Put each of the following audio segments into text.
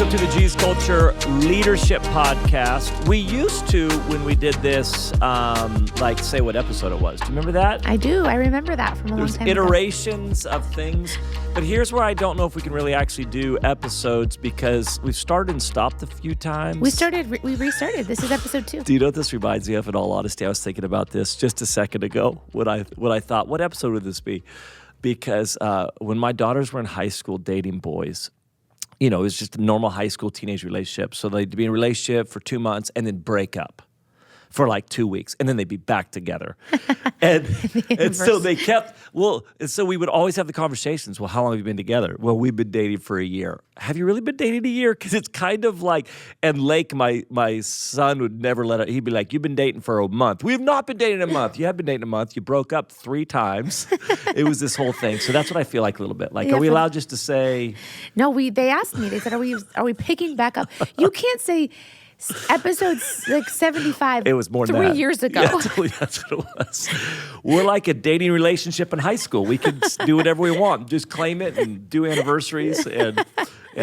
Welcome to the G's Culture Leadership Podcast. We used to, when we did this, say what episode it was. Do you remember that? I do. I remember that from a long time ago. There's iterations of things. But here's where I don't know if we can really actually do episodes because we've started and stopped a few times. We restarted. This is episode 2. Do you know what this reminds me of? In all honesty, I was thinking about this just a second ago. What I thought, what episode would this be? Because when my daughters were in high school dating boys, you know, it was just a normal high school teenage relationship. So they'd be in a relationship for 2 months and then break up for like 2 weeks, and then they'd be back together. And so they kept, and so we would always have the conversations, well, how long have you been together? Well, we've been dating for a year. Have you really been dating a year? Because it's kind of like, and Lake, my son, would never let it, he'd be like, you've been dating for a month. We have not been dating a month. You have been dating a month. You broke up 3 times. It was this whole thing. So that's what I feel like a little bit. Like, Yeah, are we allowed just to say? No, they asked me. They said, are we picking back up? You can't say episodes like 75. It was more than 3 years ago. Yeah, totally, that's what it was. We're like a dating relationship in high school. We could do whatever we want. Just claim it and do anniversaries and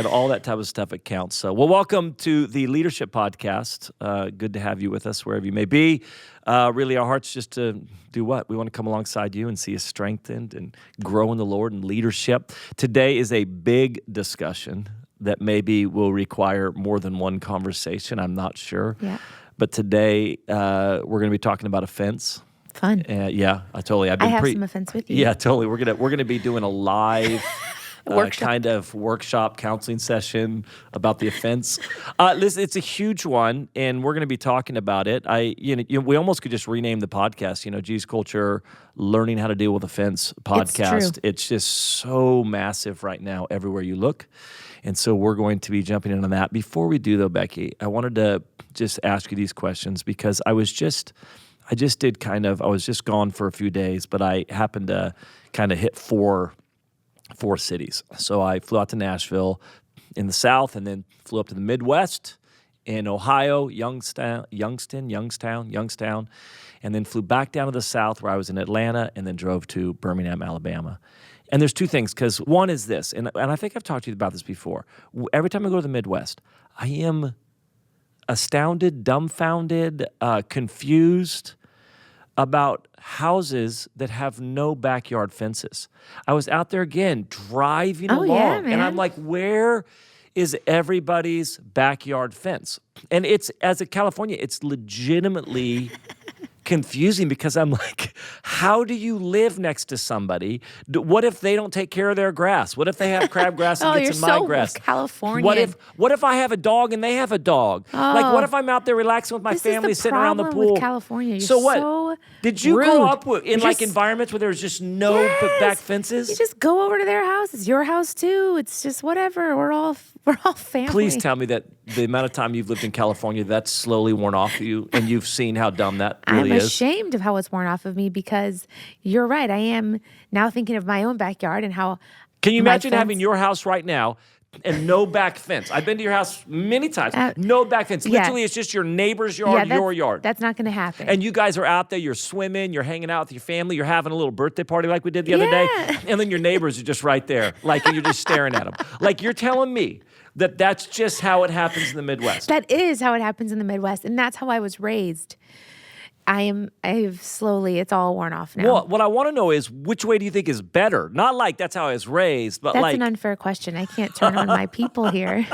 all that type of stuff. It counts. So, well, welcome to the Leadership Podcast. Good to have you with us wherever you may be. Really, our heart's just to do what? We want to come alongside you and see you strengthened and grow in the Lord and leadership. Today is a big discussion that maybe will require more than one conversation. I'm not sure. Yeah. But today we're going to be talking about offense. Fun. Yeah, I totally. I have some offense with you. Yeah, totally. We're gonna be doing a live kind of workshop counseling session about the offense. Listen, it's a huge one, and we're going to be talking about it. We almost could just rename the podcast. You know, G's Culture Learning How to Deal with Offense podcast. It's just so massive right now, everywhere you look. And so we're going to be jumping in on that. Before we do, though, Becky, I wanted to just ask you these questions because I was just gone for a few days, but I happened to kind of hit four cities. So I flew out to Nashville in the South and then flew up to the Midwest in Ohio, Youngstown, and then flew back down to the South where I was in Atlanta and then drove to Birmingham, Alabama. And there's 2 things, because one is this, and I think I've talked to you about this before. Every time I go to the Midwest, I am astounded, dumbfounded, confused about houses that have no backyard fences. I was out there again driving along, yeah, man. and I'm like, where is everybody's backyard fence? And it's, as a California, it's legitimately confusing because I'm like, how do you live next to somebody? What if they don't take care of their grass? What if they have crabgrass and gets in my grass? Californian. What if I have a dog and they have a dog? Like, what if I'm out there relaxing with my family, sitting around the pool? With California. You're so what? Did you rude. grow up in environments where there's just no back fences? You just go over to their house. It's your house too. It's just whatever. We're all family. Please tell me that the amount of time you've lived in California, that's slowly worn off of you, and you've seen how dumb that really is. I'm ashamed of how it's worn off of me because you're right. I am now thinking of my own backyard and how. Can you imagine having your house right now and no back fence? I've been to your house many times. No back fence. Literally, it's just your neighbor's yard, your yard. That's not going to happen. And you guys are out there, you're swimming, you're hanging out with your family, you're having a little birthday party like we did the other day, and then your neighbors are just right there, like you're just staring at them. Like, you're telling me that's just how it happens in the Midwest. That is how it happens in the Midwest, and that's how I was raised. I've slowly, it's all worn off now. Well, what I want to know is, which way do you think is better? Not like that's how I was raised, but that's an unfair question. I can't turn on my people here.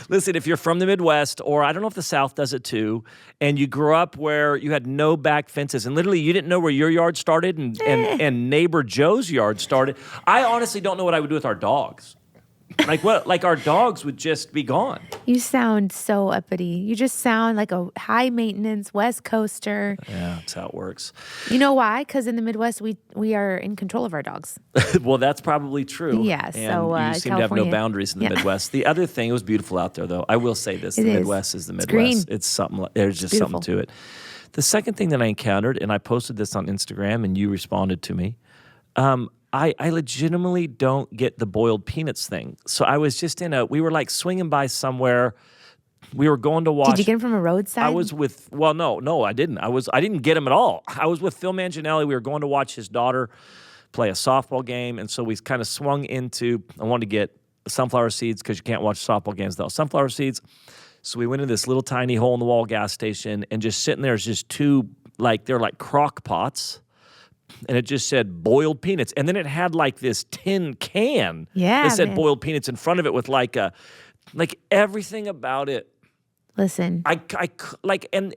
Listen, if you're from the Midwest, or I don't know if the South does it too, and you grew up where you had no back fences, and literally you didn't know where your yard started and neighbor Joe's yard started, I honestly don't know what I would do with our dogs. Like our dogs would just be gone. You sound so uppity. You just sound like a high maintenance West Coaster. Yeah, that's how it works. You know why? Because in the Midwest, we are in control of our dogs. Well, that's probably true. Yeah, and so you seem to have no boundaries in the Midwest. The other thing, it was beautiful out there, though. I will say this: the Midwest is the Midwest. Green. It's something. There's just something to it. The second thing that I encountered, and I posted this on Instagram, and you responded to me. I legitimately don't get the boiled peanuts thing. So I was just we were like swinging by somewhere. We were going to watch. Did you get them from a roadside? I was with, no, I didn't. I didn't get him at all. I was with Phil Manginelli. We were going to watch his daughter play a softball game. And so we kind of swung into, I wanted to get sunflower seeds because you can't watch softball games without sunflower seeds. So we went to this little tiny hole-in-the-wall gas station, and just sitting there is just two, they're like crock pots, and it just said boiled peanuts. And then it had like this tin can that said boiled peanuts in front of it with like everything about it. Listen. And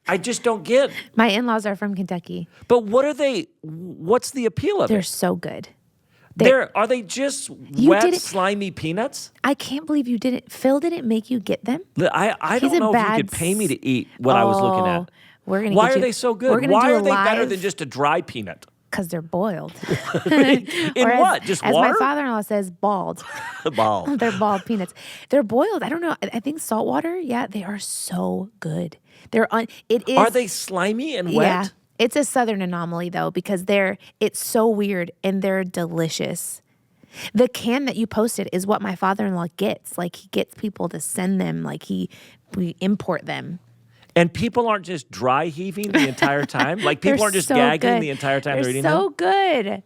I just don't get. My in-laws are from Kentucky. But what's the appeal of it? They're so good. Are they just wet, slimy peanuts? I can't believe you didn't. Phil didn't make you get them. I don't know if you could pay me to eat what I was looking at. Why are they so good? Why are they better than just a dry peanut? Because they're boiled. In what? Just water? As my father-in-law says, bald. Bald. They're bald peanuts. They're boiled. I don't know. I think salt water. Yeah, they are so good. It is. Are they slimy and wet? Yeah. It's a Southern anomaly though, because it's so weird and they're delicious. The can that you posted is what my father-in-law gets. Like he gets people to send them. We import them. And people aren't just dry heaving the entire time? Like people aren't just gagging the entire time they're eating them? They're so good.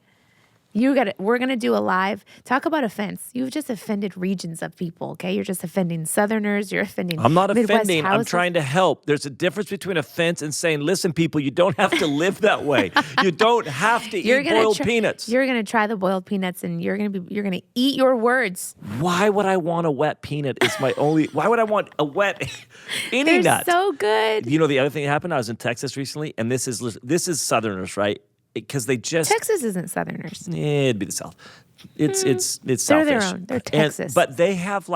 We're going to do a live. Talk about offense. You've just offended regions of people, okay? You're just offending Southerners. You're offending I'm not Midwest offending. houses. I'm trying to help. There's a difference between offense and saying, listen, people, you don't have to live that way. You don't have to eat boiled peanuts. You're going to try the boiled peanuts and you're going to eat your words. Why would I want a wet peanut? Why would I want a wet any nut? They're so good. You know, the other thing that happened, I was in Texas recently, and this is Southerners, right? Because they just Texas isn't Southerners. It'd be the South. It's They're Southish. their own. They're Texas. But they have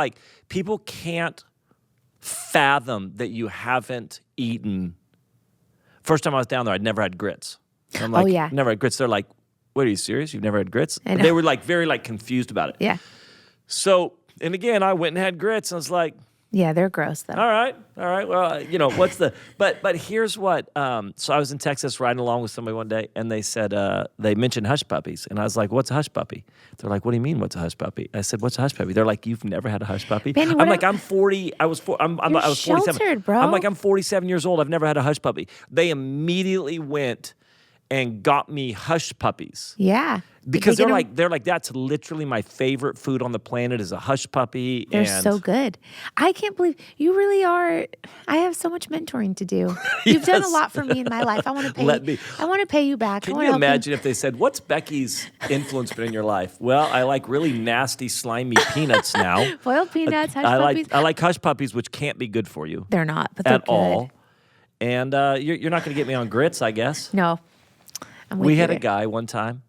people can't fathom that you haven't eaten. First time I was down there, I'd never had grits. And I'm like, oh yeah, never had grits. They're like, "What, are you serious? You've never had grits?" I know. They were very confused about it. Yeah. So, and again, I went and had grits, and I was like, yeah, they're gross though. All right. Well, what's the? But here's what. So I was in Texas riding along with somebody one day, and they said they mentioned hush puppies, and I was like, "What's a hush puppy?" They're like, "What do you mean? What's a hush puppy?" I said, "What's a hush puppy?" They're like, "You've never had a hush puppy?" Benny, I'm like, "I'm 40. I was 47. Sheltered, bro. I'm like, I'm 47 years old. I've never had a hush puppy." They immediately went and got me hush puppies. Yeah. Because they're like, that's literally my favorite food on the planet is a hush puppy. They're so good. I can't believe you really are. I have so much mentoring to do. You've done a lot for me in my life. I want to pay I want to pay you back. Can you imagine if they said, "What's Becky's influence been in your life?" Well, I like really nasty, slimy peanuts now. Boiled peanuts, hush puppies. I like hush puppies, which can't be good for you. They're not, but they're at good. all. And you're not going to get me on grits, I guess. No. We had a guy one time.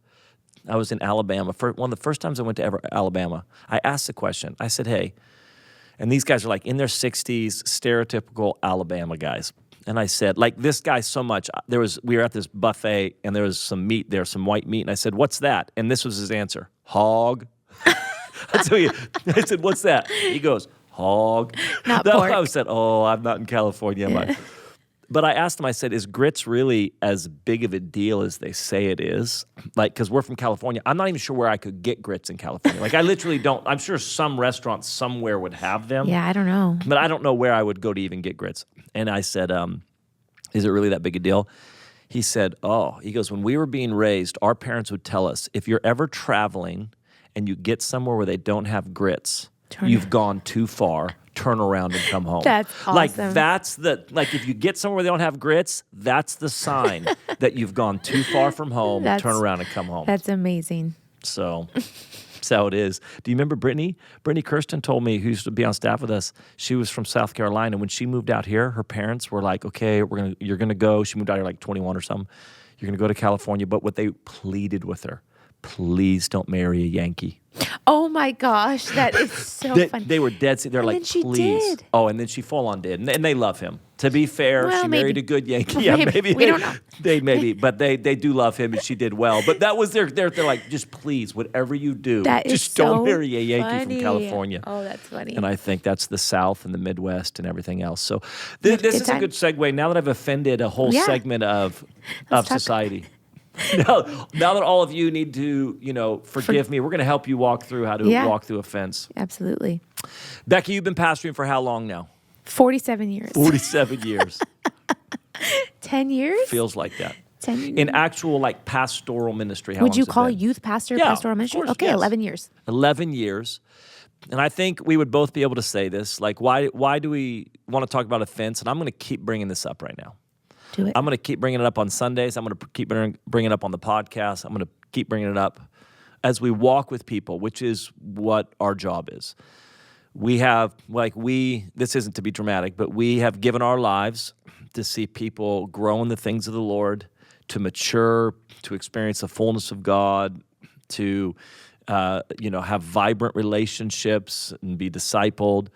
I was in Alabama. One of the first times I went to Alabama, I asked the question. I said, "Hey," and these guys are like in their 60s, stereotypical Alabama guys. And I said, this guy so much. We were at this buffet, and there was some meat there, some white meat. And I said, "What's that?" And this was his answer: "Hog." I said, "What's that?" He goes, "Hog." Not pork. I said, "Oh, I'm not in California, am I?" But I asked him, I said, "Is grits really as big of a deal as they say it is?" Because we're from California. I'm not even sure where I could get grits in California. I literally don't. I'm sure some restaurant somewhere would have them. Yeah, I don't know. But I don't know where I would go to even get grits. And I said, "Is it really that big a deal?" He said, he goes, "When we were being raised, our parents would tell us, if you're ever traveling and you get somewhere where they don't have grits, you've gone too far. Turn around and come home." That's awesome. If you get somewhere where they don't have grits, that's the sign that you've gone too far from home. Turn around and come home. That's amazing. So that's how it is. Do you remember Brittany? Brittany Kirsten told me, who used to be on staff with us, she was from South Carolina. When she moved out here, her parents were like, "Okay, you're gonna go." She moved out here like 21 or something. "You're gonna go to California." But what they pleaded with her, "Please don't marry a Yankee." Oh my gosh, that is so funny. They were dead. They're like, then she "Please." did. Oh, and then she full on did, and they love him. To be fair, Well, she maybe. married a good Yankee. Yeah, maybe We don't know. But they do love him, and she did well. But that was they're like, "Just please, whatever you do, That is just don't so marry a Yankee funny. from California." Oh, that's funny. And I think that's the South and the Midwest and everything else. So this is a time. good segue. Now that I've offended a whole Yeah. segment of talk. society. Now that all of you need to, forgive me, we're going to help you walk through how to walk through offense. Absolutely. Becky, you've been pastoring for how long now? 47 years. 47 years. 10 years? Feels like that. 10 years. In actual pastoral ministry, how Would long you has it call been? youth pastor Yeah, pastoral of ministry? course, Okay, yes. 11 years. 11 years. and I think we would both be able to say this, like, why do we want to talk about offense? And I'm going to keep bringing this up right now. Do it. I'm going to keep bringing it up on Sundays. I'm going to keep bringing it up on the podcast. I'm going to keep bringing it up as we walk with people, which is what our job is. We have, this isn't to be dramatic, but we have given our lives to see people grow in the things of the Lord, to mature, to experience the fullness of God, to have vibrant relationships and be discipled.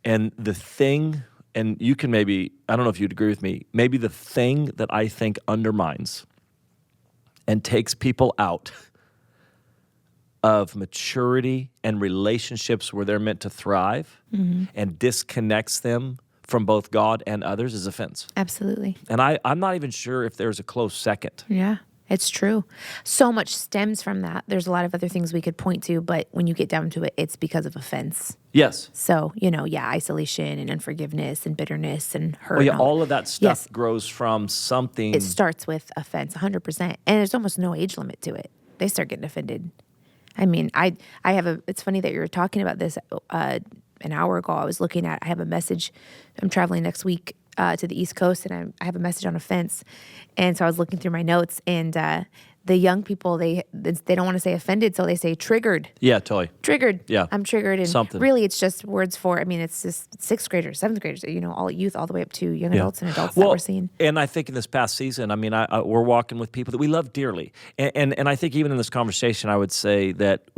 And the thing, and you can maybe, I don't know if you'd agree with me, maybe the thing that I think undermines and takes people out of maturity and relationships where they're meant to thrive and disconnects them from both God and others is offense. Absolutely. And I'm not even sure if there's a close second. Yeah, it's true. So much stems from that. There's a lot of other things we could point to, but when you get down to it, it's because of offense. Yes. So, isolation and unforgiveness and bitterness and hurt. Well, yeah, all of that stuff Yes. grows from something. It starts with offense, 100%. And there's almost no age limit to it. They start getting offended. I mean, it's funny that you were talking about this an hour ago. I was looking at, I have a message. I'm traveling next week to the East Coast, and I have a message on offense. And so I was looking through my notes, and the young people, they don't want to say offended, so they say triggered. Yeah, totally. Triggered. Yeah. I'm triggered. And Something. really, it's just words for, it's just sixth graders, seventh graders, all youth, all the way up to young adults and adults that we're seeing. And I think in this past season, we're walking with people that we love dearly. And I think even in this conversation, I would say that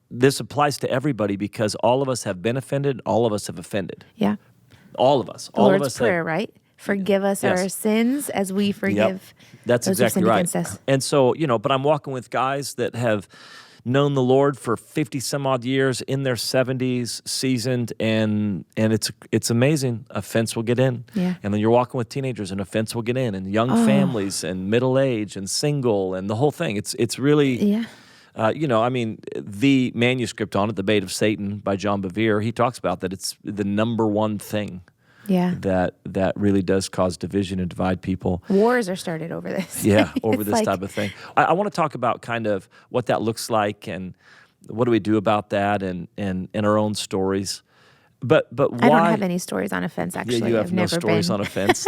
this applies to everybody because all of us have been offended, all of us have offended. Yeah. All of us. The All Lord's of us Prayer, right? Forgive us Yes. our sins as we forgive That's those who exactly sinned right. against us. And so, but I'm walking with guys that have known the Lord for 50 some odd years, in their 70s, seasoned, and it's amazing. Offense will get in. Yeah. And then you're walking with teenagers and offense will get in, and young families and middle age and single and the whole thing. It's really Yeah. the manuscript on it, The Bait of Satan by John Bevere, he talks about that it's the number one thing Yeah. that really does cause division and divide people. Wars are started over this. Yeah, over It's this type of thing. I want to talk about kind of what that looks like and what do we do about that and our own stories. But why? I don't have any stories on offense, actually. Yeah, you have I've no never stories been. on offense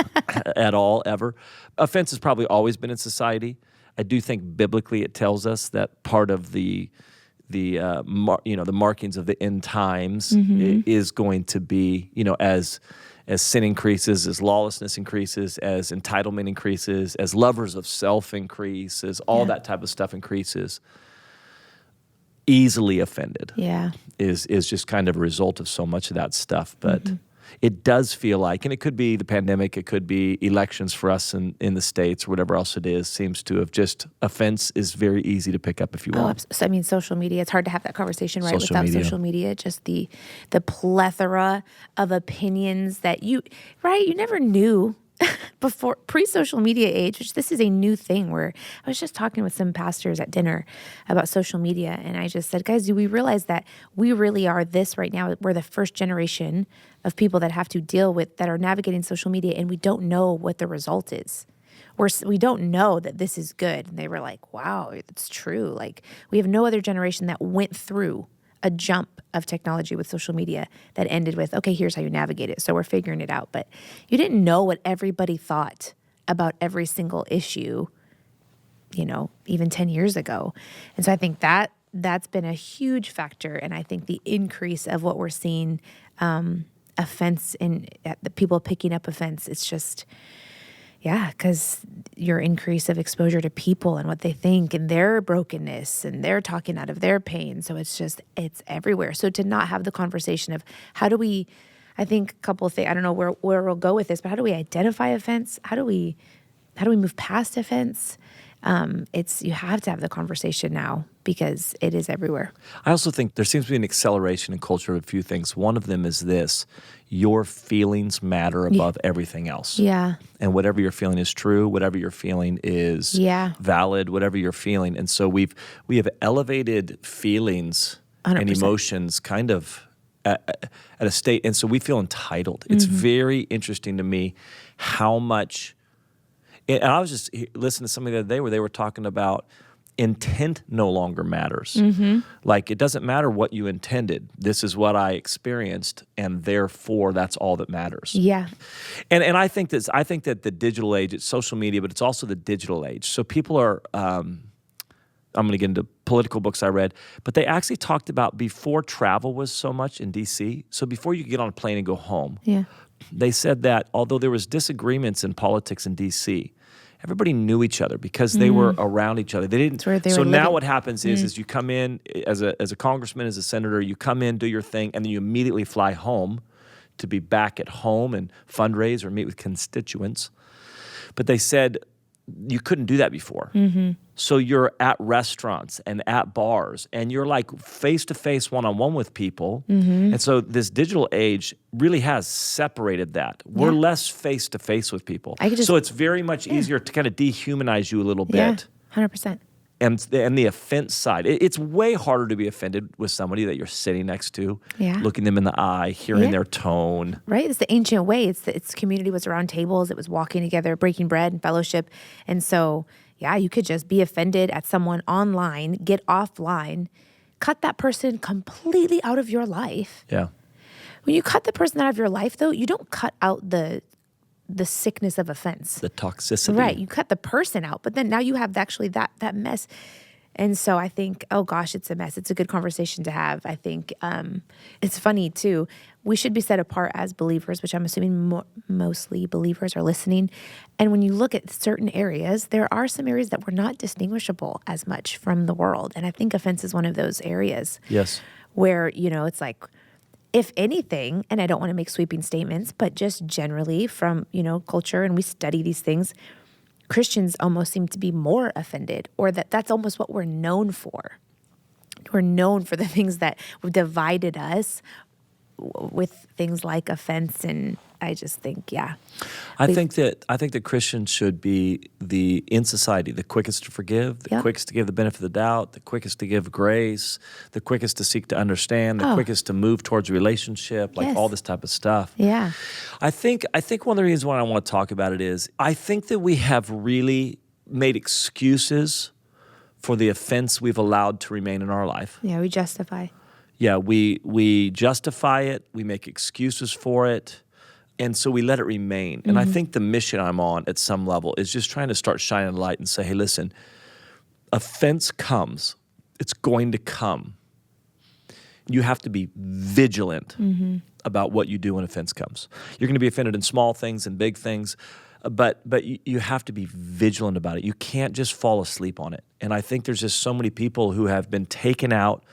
at all, ever. Offense has probably always been in society. I do think biblically it tells us that part of the markings of the end times is going to be, as sin increases, as lawlessness increases, as entitlement increases, as lovers of self increase, as all that type of stuff increases. Easily offended Yeah. is just kind of a result of so much of that stuff. But it does feel like, and it could be the pandemic, it could be elections for us in the States, or whatever else it is, seems to have just, offense is very easy to pick up if you want. So, social media, it's hard to have that conversation, right, Social without media. social media. Just the plethora of opinions that you never knew before pre-social media age, which this is a new thing where I was just talking with some pastors at dinner about social media. And I just said, guys, do we realize that we really are this right now? We're the first generation of people that have to deal with, that are navigating social media, and we don't know what the result is. We don't know that this is good. And they were like, wow, it's true. Like, we have no other generation that went through a jump of technology with social media that ended with, okay, here's how you navigate it. So we're figuring it out. But you didn't know what everybody thought about every single issue, even 10 years ago. And so I think that's been a huge factor. And I think the increase of what we're seeing, offense in the people picking up offense, it's just, because your increase of exposure to people and what they think and their brokenness and they're talking out of their pain. So it's everywhere. So to not have the conversation of how do we, I think a couple of things, I don't know where we'll go with this, but how do we identify offense? How do we move past offense? You have to have the conversation now because it is everywhere. I also think there seems to be an acceleration in culture of a few things. One of them is this: your feelings matter above everything else. Yeah. And whatever you're feeling is true, whatever you're feeling is valid, whatever you're feeling. And so we have elevated feelings 100%. And emotions kind of at a state, and so we feel entitled. It's very interesting to me how much, and I was just listening to somebody the other day where they were talking about intent no longer matters. Like, it doesn't matter what you intended. This is what I experienced, and therefore that's all that matters. Yeah. And I think that the digital age, it's social media, but it's also the digital age. So people are I'm going to get into political books I read, but they actually talked about before travel was so much in DC. So before you could get on a plane and go home, Yeah. they said that although there was disagreements in politics in DC, everybody knew each other because they were around each other. They didn't. where they So were now living. what happens is you come in as a congressman, as a senator, you come in, do your thing, and then you immediately fly home to be back at home and fundraise or meet with constituents. But they said you couldn't do that before. So you're at restaurants and at bars, and you're like face-to-face, one-on-one with people. And so this digital age really has separated that. We're Yeah. less face-to-face with people. I could just- So it's very much easier to kind of dehumanize you a little Yeah. bit. 100%. And the offense side, it's way harder to be offended with somebody that you're sitting next to, Yeah. looking them in the eye, hearing Yeah. their tone. Right? It's the ancient way. It's community was around tables. It was walking together, breaking bread and fellowship. And so, yeah, you could just be offended at someone online, get offline, cut that person completely out of your life. Yeah. When you cut the person out of your life, though, you don't cut out the sickness of offense. The toxicity. Right. You cut the person out, but then now you have actually that mess. And so I think, oh gosh, it's a mess. It's a good conversation to have. I think it's funny too. We should be set apart as believers, which I'm assuming mostly believers are listening. And when you look at certain areas, there are some areas that were not distinguishable as much from the world. And I think offense is one of those areas Yes. where, it's like, if anything, and I don't want to make sweeping statements, but just generally from, culture, and we study these things, Christians almost seem to be more offended, or that's almost what we're known for. We're known for the things that have divided us with things like offense, and I just think, yeah. I think that Christians should be in society the quickest to forgive, the Yep. quickest to give the benefit of the doubt, the quickest to give grace, the quickest to seek to understand, the quickest to move towards a relationship, like Yes. all this type of stuff. Yeah. I think one of the reasons why I want to talk about it is I think that we have really made excuses for the offense we've allowed to remain in our life. Yeah, we justify. Yeah, we justify it, we make excuses for it, and so we let it remain. And I think the mission I'm on at some level is just trying to start shining light and say, hey, listen, offense comes. It's going to come. You have to be vigilant about what you do when offense comes. You're going to be offended in small things and big things, but you have to be vigilant about it. You can't just fall asleep on it. And I think there's just so many people who have been taken out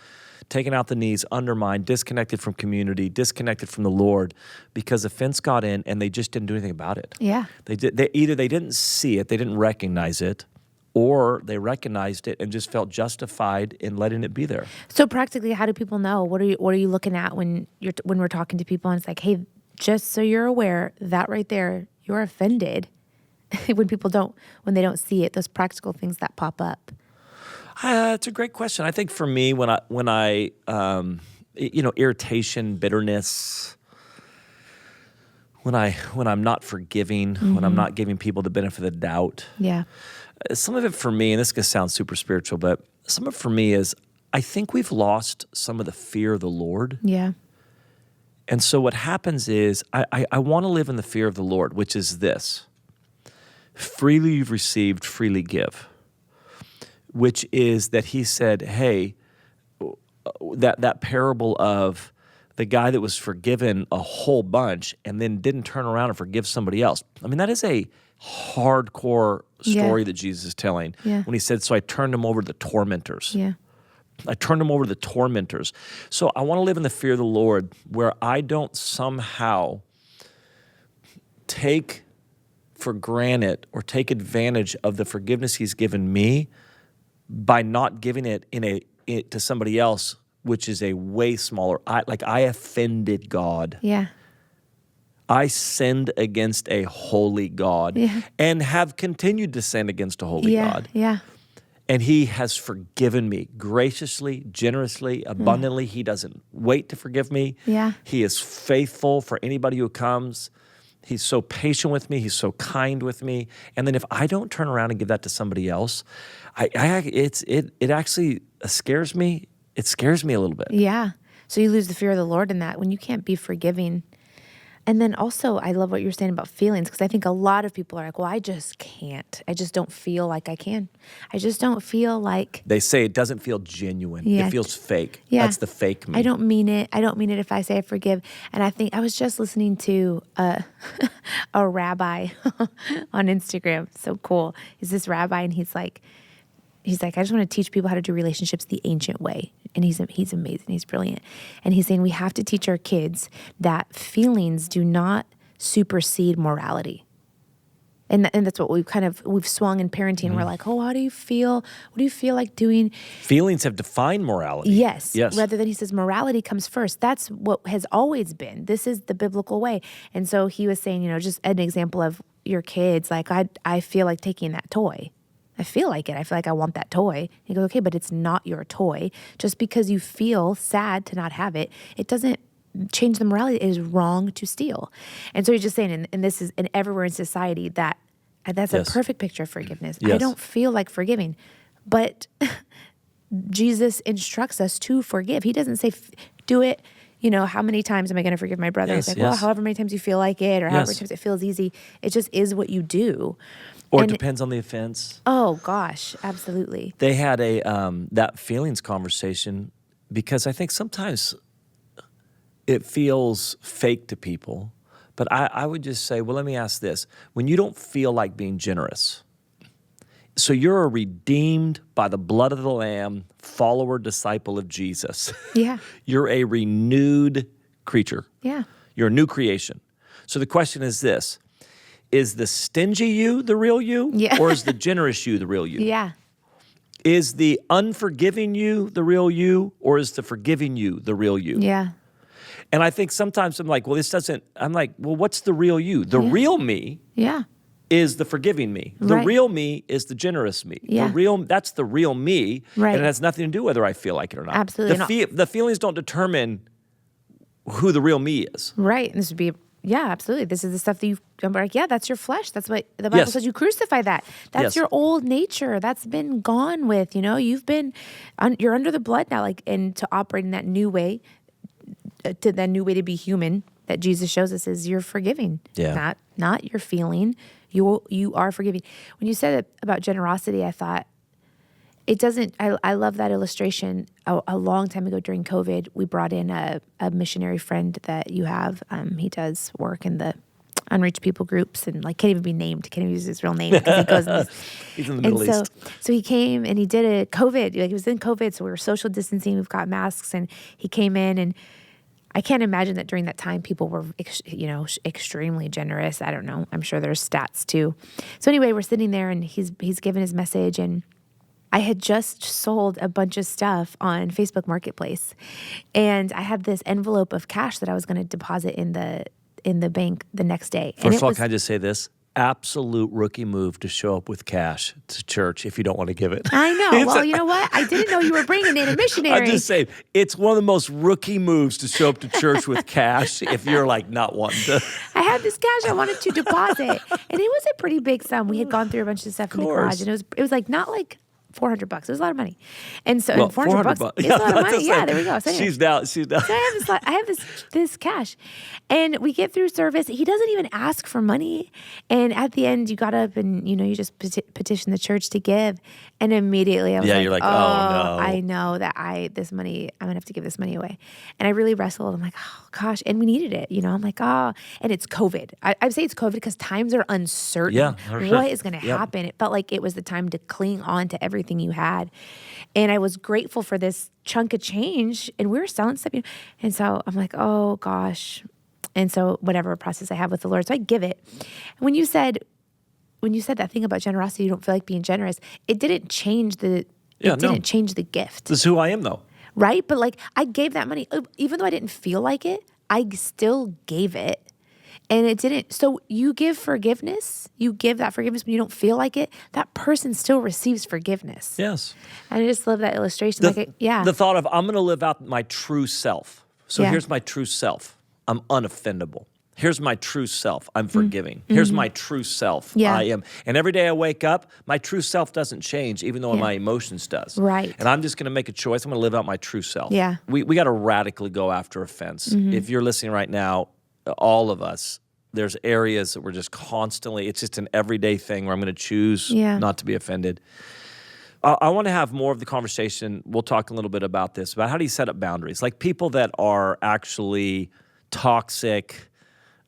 the knees, undermined, disconnected from community, disconnected from the Lord because offense got in and they just didn't do anything about it. Yeah. Either they didn't see it, they didn't recognize it, or they recognized it and just felt justified in letting it be there. So practically, how do people know? What are you looking at when we're talking to people and it's like, hey, just so you're aware, that right there, you're offended. when they don't see it, those practical things that pop up. It's a great question. I think for me, when I irritation, bitterness, when I'm not forgiving, when I'm not giving people the benefit of the doubt, Yeah. some of it for me, and this is going to sound super spiritual, but some of it for me is I think we've lost some of the fear of the Lord. Yeah. And so what happens is I want to live in the fear of the Lord, which is this: freely you've received, freely give. Which is that he said, hey, that parable of the guy that was forgiven a whole bunch and then didn't turn around and forgive somebody else. I mean, that is a hardcore story that Jesus is telling when he said, so I turned him over to the tormentors. Yeah. I turned him over to the tormentors. So I want to live in the fear of the Lord where I don't somehow take for granted or take advantage of the forgiveness he's given me by not giving it to somebody else, which is a way smaller. I offended God. Yeah. I sinned against a holy God and have continued to sin against a holy God. Yeah. And he has forgiven me graciously, generously, abundantly. He doesn't wait to forgive me. Yeah. He is faithful for anybody who comes. He's so patient with me. He's so kind with me. And then if I don't turn around and give that to somebody else, it actually scares me. It scares me a little bit. Yeah. So you lose the fear of the Lord in that when you can't be forgiving. And then also, I love what you're saying about feelings, because I think a lot of people are like, well, I just can't. I just don't feel like I can. I just don't feel like. They say it doesn't feel genuine. Yeah. It feels fake. Yeah. That's the fake me. I don't mean it. I don't mean it if I say I forgive. And I think I was just listening to a rabbi on Instagram. So cool. He's this rabbi, and he's like, I just want to teach people how to do relationships the ancient way. And he's amazing. He's brilliant. And he's saying we have to teach our kids that feelings do not supersede morality. And that's what we've swung in parenting. Mm-hmm. We're like, oh, how do you feel? What do you feel like doing? Feelings have defined morality. Yes. Rather than, he says, morality comes first. That's what has always been. This is the biblical way. And so he was saying, just an example of your kids, like, I feel like taking that toy. I feel like it. I feel like I want that toy. He goes, okay, but it's not your toy. Just because you feel sad to not have it, it doesn't change the morality. It is wrong to steal. And so he's just saying, and this is everywhere in society, that's yes. a perfect picture of forgiveness. Yes. I don't feel like forgiving, but Jesus instructs us to forgive. He doesn't say, do it. How many times am I going to forgive my brother? Yes, He's like, well, however many times you feel like it, or however many times it feels easy. It just is what you do. Or it depends on the offense. Oh, gosh, absolutely. They had that feelings conversation because I think sometimes it feels fake to people. But I would just say, well, let me ask this. When you don't feel like being generous, so you're a redeemed by the blood of the Lamb, follower, disciple of Jesus. Yeah. You're a renewed creature. Yeah. You're a new creation. So the question is this. Is the stingy you the real you? Yeah. Or is the generous you the real you? Yeah. Is the unforgiving you the real you? Or is the forgiving you the real you? Yeah. And I think sometimes I'm like, well, what's the real you? The real me is the forgiving me. The real me is the generous me. Yeah. That's the real me. Right. And it has nothing to do whether I feel like it or not. Absolutely. The feelings don't determine who the real me is. Right. And this would be, absolutely. This is the stuff that I'm like, that's your flesh. That's what the Bible says. You crucify that. That's your old nature. That's been gone with, you've been, you're under the blood now, and to operate in that new way, to that new way to be human that Jesus shows us is you're forgiving. Yeah. Not your feeling. You are forgiving. When you said it about generosity, I thought it doesn't, I love that illustration. A long time ago during COVID, we brought in a missionary friend that you have. He does work in the unreached people groups and can't even be named, can't even use his real name because he goes he's in the Middle East. So he came and he did a COVID, he was in COVID, so we were social distancing, we've got masks, and he came in, and I can't imagine that during that time people were, extremely generous. I don't know. I'm sure there's stats too. So anyway, we're sitting there and he's given his message, and I had just sold a bunch of stuff on Facebook Marketplace, and I had this envelope of cash that I was going to deposit in the bank the next day. First of all, can I just say this? Absolute rookie move to show up with cash to church if you don't want to give it. I know. Well, you know what? I didn't know you were bringing in a missionary. I'm just saying, it's one of the most rookie moves to show up to church with cash if you're not wanting to. I had this cash I wanted to deposit, and it was a pretty big sum. We had gone through a bunch of stuff in the garage, and it was not like $400. It was a lot of money. And so, $400 is a lot of money. Yeah, there we go. So anyway, she's down. So I have this cash, and we get through service. He doesn't even ask for money. And at the end, you got up and, you just petition the church to give. And immediately I was you're like, oh no. I know that I'm going to have to give this money away. And I really wrestled. I'm like, oh gosh. And we needed it. I'm like, and it's COVID. I say it's COVID because times are uncertain. Yeah, for sure. What is going to happen? It felt like it was the time to cling on to everything you had. And I was grateful for this chunk of change, and we were selling stuff. And so I'm like, oh gosh. And so whatever process I have with the Lord, so I give it. When you said that thing about generosity, you don't feel like being generous, it didn't change didn't change the gift. This is who I am though. Right? But I gave that money, even though I didn't feel like it, I still gave it. And it didn't. So you give forgiveness. You give that forgiveness when you don't feel like it. That person still receives forgiveness. Yes. I just love that illustration. The thought of I'm going to live out my true self. So here's my true self. I'm unoffendable. Here's my true self. I'm forgiving. Here's my true self. Yeah. I am. And every day I wake up, my true self doesn't change, even though my emotions does. Right. And I'm just going to make a choice. I'm going to live out my true self. Yeah. We got to radically go after offense. If you're listening right now, all of us, there's areas that we're just constantly, it's just an everyday thing where I'm going to choose not to be offended. I want to have more of the conversation. We'll talk a little bit about this, about how do you set up boundaries? Like people that are actually toxic,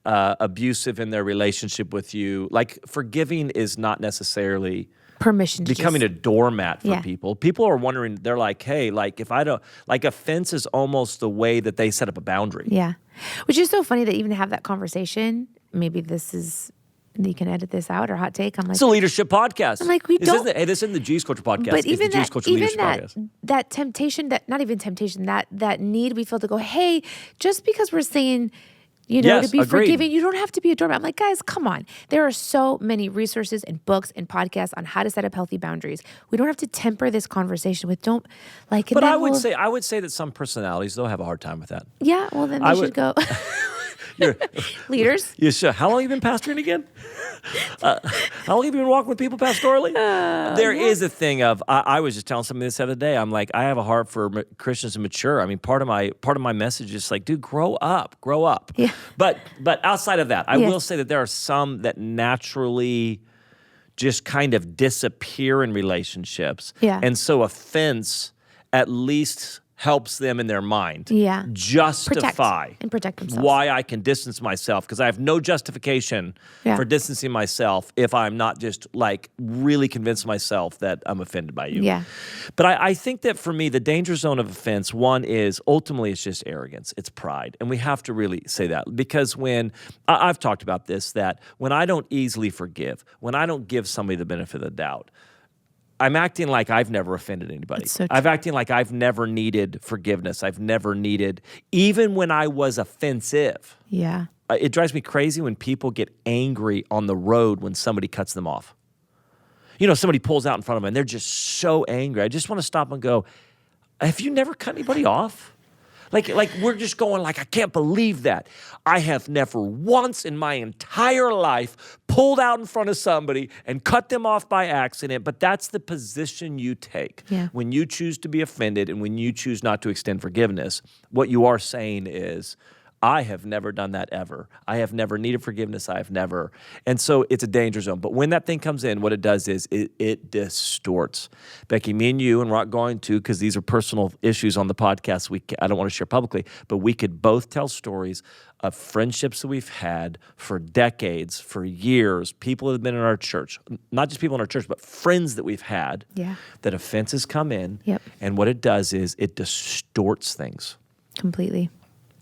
abusive in their relationship with you. Like forgiving is not necessarily Permission to becoming a doormat for Yeah. people. People are wondering, they're like, hey, like if I don't, like offense is almost the way that they set up a boundary. Yeah. Which is so funny that even to have that conversation, maybe this is, you can edit this out or hot take. I'm like, It's a leadership podcast. I'm like, we don't- This isn't the Jews Culture podcast. but It's even the Jews that, Culture even Leadership that, podcast. that temptation, that not even temptation, that need we feel to go, hey, just because we're saying, you know, Yes, to be agreed. forgiving, you don't have to be a doormat. I'm like, guys, come on. There are so many resources and books and podcasts on how to set up healthy boundaries. We don't have to temper this conversation with don't like. And But then I would say that some personalities, they'll have a hard time with that. yeah. Well, then they I should would- go. You're, Leaders. you should. How long have you been pastoring again? How long have you been walking with people pastorally? There is a thing of I was just telling somebody this the other day. I'm like, I have a heart for Christians to mature. I mean, part of my message is like, dude, grow up. Yeah. But outside of that, I Yes. will say that there are some that naturally just kind of disappear in relationships. Yeah. And so offense at least helps them in their mind. Yeah. Justify Protect themselves. why I can distance myself, because I have no justification Yeah. for distancing myself if I'm not just like really convinced myself that I'm offended by you. Yeah. But I think that for me, the danger zone of offense, one is ultimately it's just arrogance, it's pride. And we have to really say that because when I've talked about this, that when I don't easily forgive, when I don't give somebody the benefit of the doubt, I'm acting like I've never offended anybody. It's so I'm acting like I've never needed forgiveness. I've never needed, even when I was offensive. Yeah. It drives me crazy when people get angry on the road when somebody cuts them off. You know, somebody pulls out in front of them and they're just so angry. I just want to stop and go, have you never cut anybody off? Like we're just going like, I can't believe that. I have never once in my entire life pulled out in front of somebody and cut them off by accident, but that's the position you take. Yeah. When you choose to be offended and when you choose not to extend forgiveness, what you are saying is, I have never done that ever. I have never needed forgiveness. I have never. And so it's a danger zone. But when that thing comes in, what it does is it distorts. Becky, me and you, and we're not going to because these are personal issues on the podcast I don't want to share publicly, but we could both tell stories of friendships that we've had for decades, for years, people that have been in our church, not just people in our church, but friends that we've had, Yeah. that offenses come in. Yep. And what it does is it distorts things. Completely.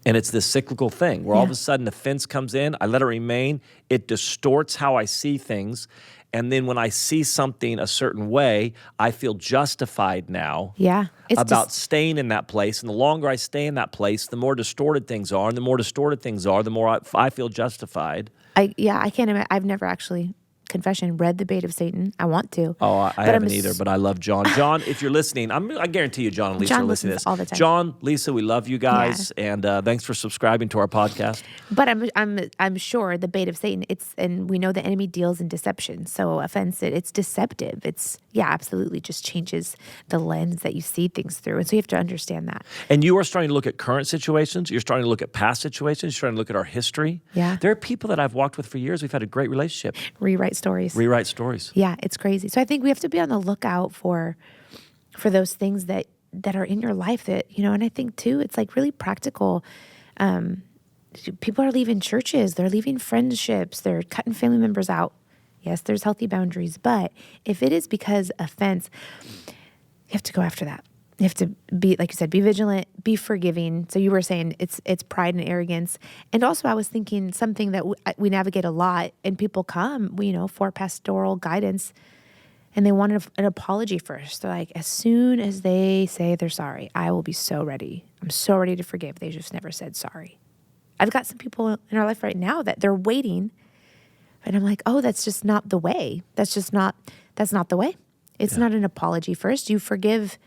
And it's this cyclical thing where all of Yeah. a sudden offense comes in, I let it remain, it distorts how I see things. And then when I see something a certain way, I feel justified now Yeah. It's about just, staying in that place. And the longer I stay in that place, the more distorted things are. And the more distorted things are, the more I feel justified. I can't imagine. I've never actually, confession, read The Bait of Satan. I want to. Oh, I But haven't I'm either, but I love John. John, if you're listening, I guarantee you John and Lisa John are listening to listens this. all the time. John, Lisa, we love you guys. And thanks for subscribing to our podcast. But I'm sure the bait of Satan. And we know the enemy deals in deception. So offense, it's deceptive. Absolutely just changes the lens that you see things through. And so you have to understand that. And you are starting to look at current situations. You're starting to look at past situations. You're starting to look at our history. Yeah. There are people that I've walked with for years. We've had a great relationship. Rewrite stories. Rewrite stories. Yeah, it's crazy. So I think we have to be on the lookout for those things that are in your life that, and I think too, it's like really practical. People are leaving churches, they're leaving friendships, they're cutting family members out. Yes, there's healthy boundaries, but if it is because offense, you have to go after that. You have to be, like you said, be vigilant, be forgiving. So you were saying it's pride and arrogance. And also I was thinking something that we navigate a lot and people come, for pastoral guidance and they want an apology first. They're like, as soon as they say they're sorry, I will be so ready. I'm so ready to forgive. They just never said sorry. I've got some people in our life right now that they're waiting. And I'm like, oh, that's just not the way. That's not the way. It's not an apology first. You forgive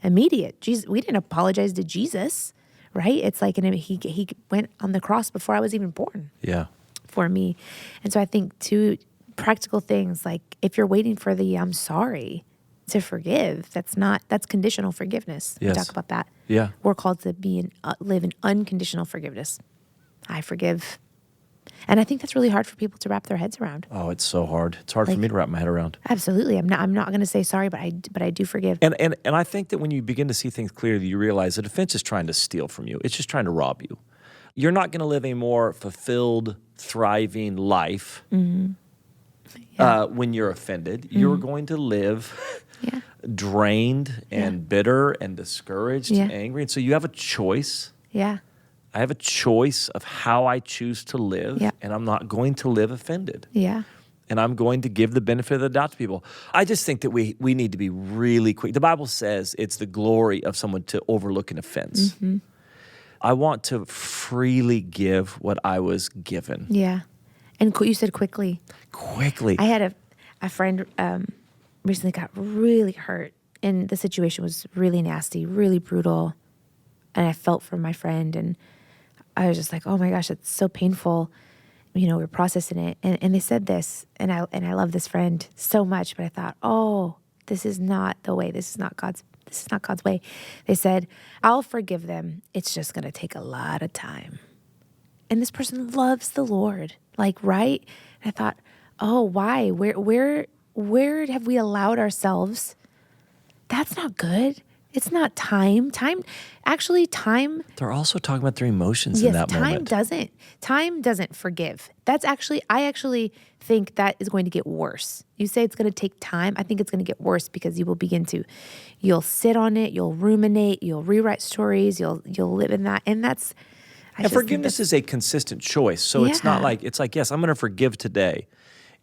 immediate. Jesus, we didn't apologize to Jesus, right? It's like, and he went on the cross before I was even born Yeah. for me. And so I think two practical things, like if you're waiting for the I'm sorry to forgive, that's conditional forgiveness. We Yes. talk about that. Yeah. We're called to live in unconditional forgiveness. I forgive. And I think that's really hard for people to wrap their heads around. Oh, it's so hard. It's hard for me to wrap my head around. Absolutely. I'm not going to say sorry, but I do forgive. And I think that when you begin to see things clearly, you realize that offense is trying to steal from you. It's just trying to rob you. You're not going to live a more fulfilled, thriving life when you're offended. You're going to live Yeah. drained and bitter and discouraged and angry. And so you have a choice. Yeah. I have a choice of how I choose to live, Yeah. and I'm not going to live offended. Yeah. And I'm going to give the benefit of the doubt to people. I just think that we need to be really quick. The Bible says it's the glory of someone to overlook an offense. Mm-hmm. I want to freely give what I was given. Yeah. And you said quickly. Quickly. I had a friend recently got really hurt, and the situation was really nasty, really brutal. And I felt for my friend, and I was just like, oh my gosh, it's so painful. You know, we were processing it. And they said this, and I love this friend so much, but I thought, oh, this is not the way. This is not God's way. They said, I'll forgive them. It's just going to take a lot of time. And this person loves the Lord, like, right? And I thought, oh, why? Where have we allowed ourselves? That's not good. It's not time. Time. They're also talking about their emotions in that moment. Time doesn't forgive. I actually think that is going to get worse. You say it's going to take time. I think it's going to get worse because you'll sit on it, you'll ruminate, you'll rewrite stories, you'll live in that. And And forgiveness is a consistent choice. So it's not like, yes, I'm going to forgive today.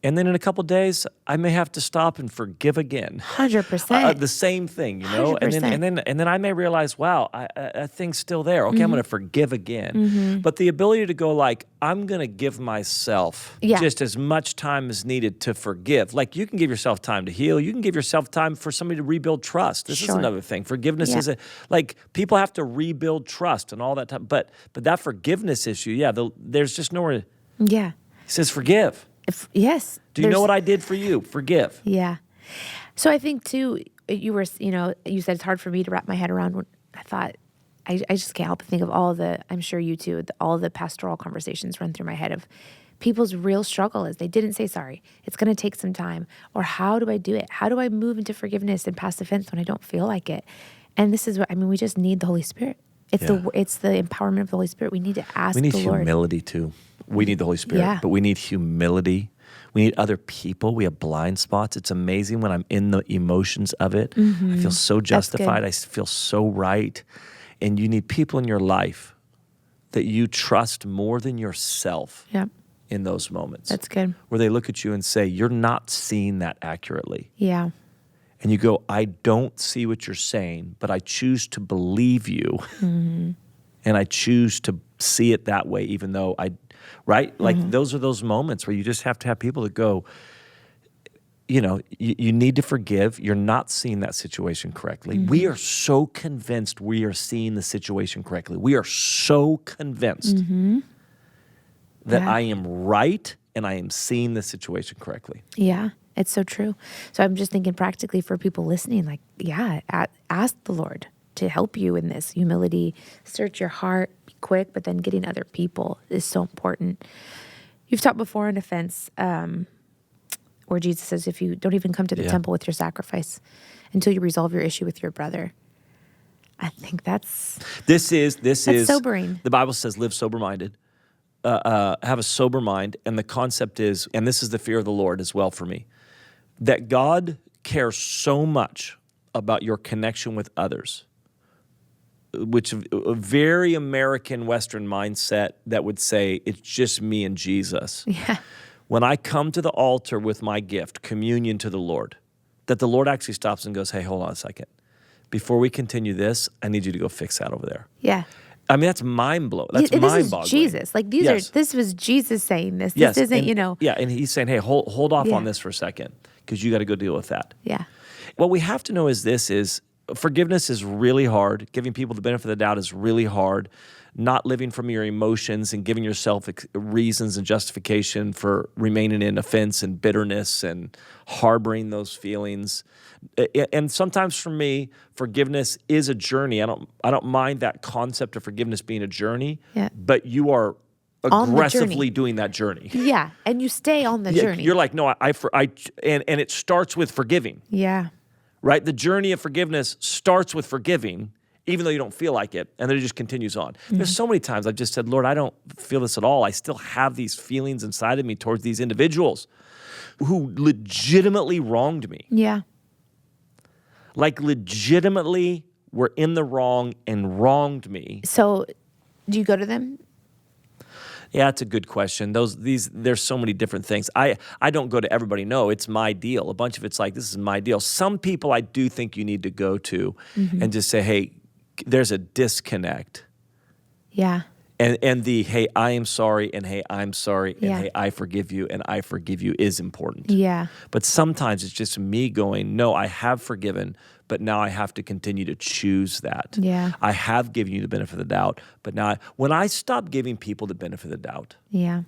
And then in a couple of days, I may have to stop and forgive again. 100%. The same thing, you know. 100%. And then I may realize, wow, a thing's still there. Okay, I'm going to forgive again. Mm-hmm. But the ability to go like, I'm going to give myself just as much time as needed to forgive. Like you can give yourself time to heal. You can give yourself time for somebody to rebuild trust. This is another thing. Forgiveness is like people have to rebuild trust and all that time. But that forgiveness issue, there's just nowhere. Yeah. He says, forgive. Yes. Do you know what I did for you? Forgive. Yeah. So I think too, you said it's hard for me to wrap my head around when I thought, I just can't help but think of I'm sure you too, all the pastoral conversations run through my head of people's real struggle is they didn't say sorry. It's going to take some time. Or how do I do it? How do I move into forgiveness and past offense when I don't feel like it? And this is we just need the Holy Spirit. It's the empowerment of the Holy Spirit. We need to ask the Lord. We need humility too. We need the Holy Spirit, but we need humility. We need other people. We have blind spots. It's amazing when I'm in the emotions of it. I feel so justified. I feel so right. And you need people in your life that you trust more than yourself in those moments. That's good. Where they look at you and say, you're not seeing that accurately. Yeah. And you go, I don't see what you're saying, but I choose to believe you. Mm-hmm. And I choose to see it that way, even though right? Like those are those moments where you just have to have people that go, you need to forgive. You're not seeing that situation correctly. Mm-hmm. We are so convinced we are seeing the situation correctly. We are so convinced that I am right and I am seeing the situation correctly. Yeah, it's so true. So I'm just thinking practically for people listening, like, ask the Lord to help you in this humility, search your heart, be quick, but then getting other people is so important. You've taught before on offense where Jesus says, if you don't even come to the temple with your sacrifice until you resolve your issue with your brother. I think that's sobering. The Bible says live sober-minded, have a sober mind. And the concept is, and this is the fear of the Lord as well for me, that God cares so much about your connection with others, which a very American Western mindset that would say, it's just me and Jesus. Yeah. When I come to the altar with my gift, communion to the Lord, that the Lord actually stops and goes, hey, hold on a second. Before we continue this, I need you to go fix that over there. Yeah. I mean, that's mind-blowing. That's mind-boggling. This is Jesus. Like this was Jesus saying this. Yes. This isn't, Yeah, and he's saying, hey, hold off on this for a second because you got to go deal with that. Yeah. What we have to know is forgiveness is really hard. Giving people the benefit of the doubt is really hard. Not living from your emotions and giving yourself reasons and justification for remaining in offense and bitterness and harboring those feelings. And sometimes for me, forgiveness is a journey. I don't mind that concept of forgiveness being a journey, but you are aggressively doing that journey. Yeah, and you stay on the journey. You're like, no, and it starts with forgiving. Yeah. Right? The journey of forgiveness starts with forgiving, even though you don't feel like it, and then it just continues on. There's so many times I've just said, Lord, I don't feel this at all. I still have these feelings inside of me towards these individuals who legitimately wronged me. Yeah. Like legitimately were in the wrong and wronged me. So do you go to them? Yeah, it's a good question. There's so many different things. I don't go to everybody. No, it's my deal. A bunch of it's like, this is my deal. Some people I do think you need to go to and just say, hey, there's a disconnect. Yeah. And the, hey, I am sorry, and hey, I'm sorry, and Yeah. hey, I forgive you, and I forgive you is important. Yeah. But sometimes it's just me going, no, I have forgiven, but now I have to continue to choose that. Yeah. I have given you the benefit of the doubt, but now when I stop giving people the benefit of the doubt, Yeah.